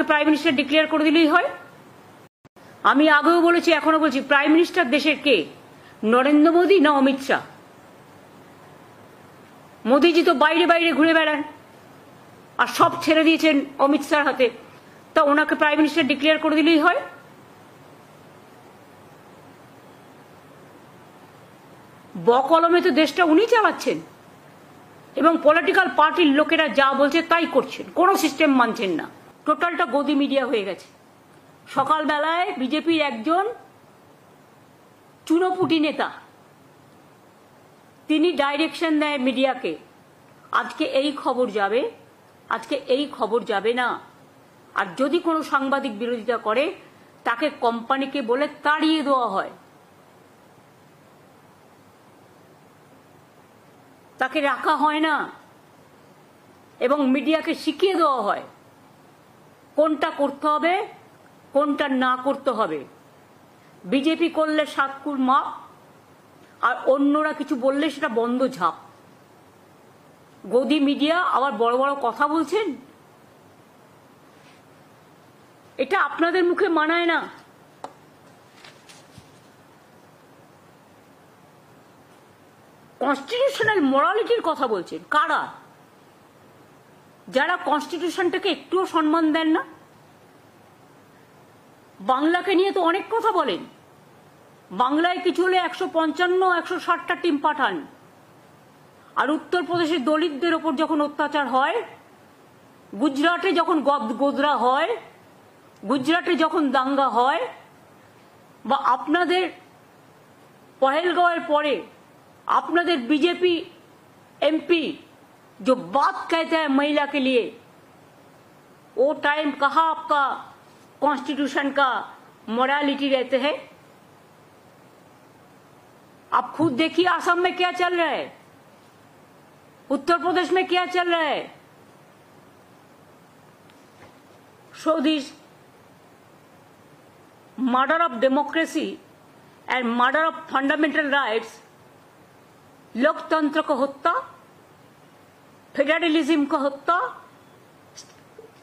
ওনাকে prime minister declare করে দিলেই হয়। আমি আগেও বলেছি, এখনো বলছি, প্রাইম মিনিস্টার দেশের কে? নরেন্দ্র মোদী না অমিত শাহ? মোদীজি তো বাইরে বাইরে ঘুরে বেড়ান আর সব ছেড়ে দিয়েছেন অমিত শাহর হাতে, তা ওনাকে প্রাইম মিনিস্টার ডিক্লেয়ার করে দিলেই হয়। বকলমে তো দেশটা উনি চালাচ্ছেন এবং পলিটিক্যাল পার্টির লোকেরা যা বলছে তাই করছেন, কোনো সিস্টেম মানছেন না। টোটালটা গদি মিডিয়া হয়ে গেছে। সকালবেলায় বিজেপির একজন চুনোপুটি নেতা, তিনি ডাইরেকশন দেয় মিডিয়াকে, আজকে এই খবর যাবে, আজকে এই খবর যাবে না। আর যদি কোনো সাংবাদিক বিরোধিতা করে তাকে কোম্পানিকে বলে তাড়িয়ে দেওয়া হয়, তাকে রাখা হয় না এবং মিডিয়াকে শিখিয়ে দেওয়া হয় কোনটা করতে হবে কোনটা না করতে হবে। বিজেপি করলে সাতকুর মাপ আর অন্যরা কিছু বললে সেটা বন্ধ ঝাঁপ। গদি মিডিয়া আবার বড় বড় কথা বলছেন, এটা আপনাদের মুখে মানায় না। কনস্টিটিউশনাল মোরালিটির কথা বলছেন কারা? যারা কনস্টিটিউশনটাকে একটুও সম্মান দেন না। বাংলাকে নিয়ে তো অনেক কথা বলেন, বাংলায় কিছু হলে 155-160টা টিম পাঠান, আর উত্তরপ্রদেশের দলিতদের ওপর যখন অত্যাচার হয়, গুজরাটে যখন গোদরা হয়, গুজরাটে যখন দাঙ্গা হয়, বা আপনাদের पहलगांव परे आपनादेर बीजेपी एमपी जो बात कहते हैं महिला के लिए, वो टाइम कहाँ आपका कॉन्स्टिट्यूशन का मोरालिटी रहते हैं? आप खुद देखिए असम में क्या चल रहा है, उत्तर प्रदेश में क्या चल रहा है। So this murder of democracy and murder of fundamental rights, लोकतंत्र को हत्या, फेडरलिज्म को हत्या,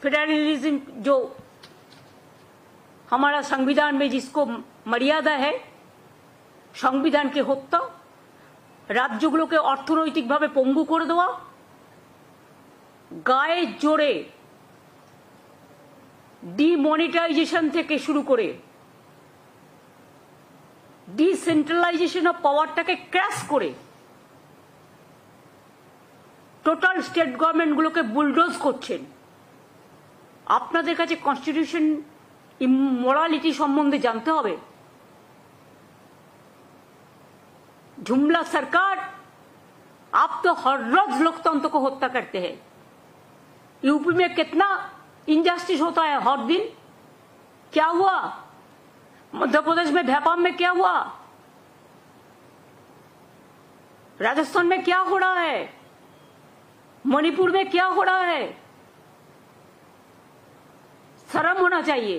फेडरलिज्म जो हमारा संविधान में जिसको मर्यादा है, संविधान की हत्या, राज्यগুলোকে অর্থনৈতিকভাবে পঙ্গু করে দেওয়া, গায়ে জোরে ডিমনিটাইজেশন থেকে শুরু করে ডিসেন্ট্রালাইজেশন অফ পাওয়ারটাকে ক্র্যাশ করে টোটাল স্টেট গভর্নমেন্টগুলোকে বুলডোজ করছেন। আপনাদের কাছে কনস্টিটিউশন ইমোরালিটি সম্বন্ধে জানতে হবে। जुमला सरकार, आप तो हर रोज लोकतंत्र को हत्या करते हैं। यूपी में कितना इनजस्टिस होता है हर दिन। क्या हुआ मध्य प्रदेश में, भोपाल में क्या हुआ, राजस्थान में क्या हो रहा है, मणिपुर में क्या हो रहा है। शर्म होना चाहिए।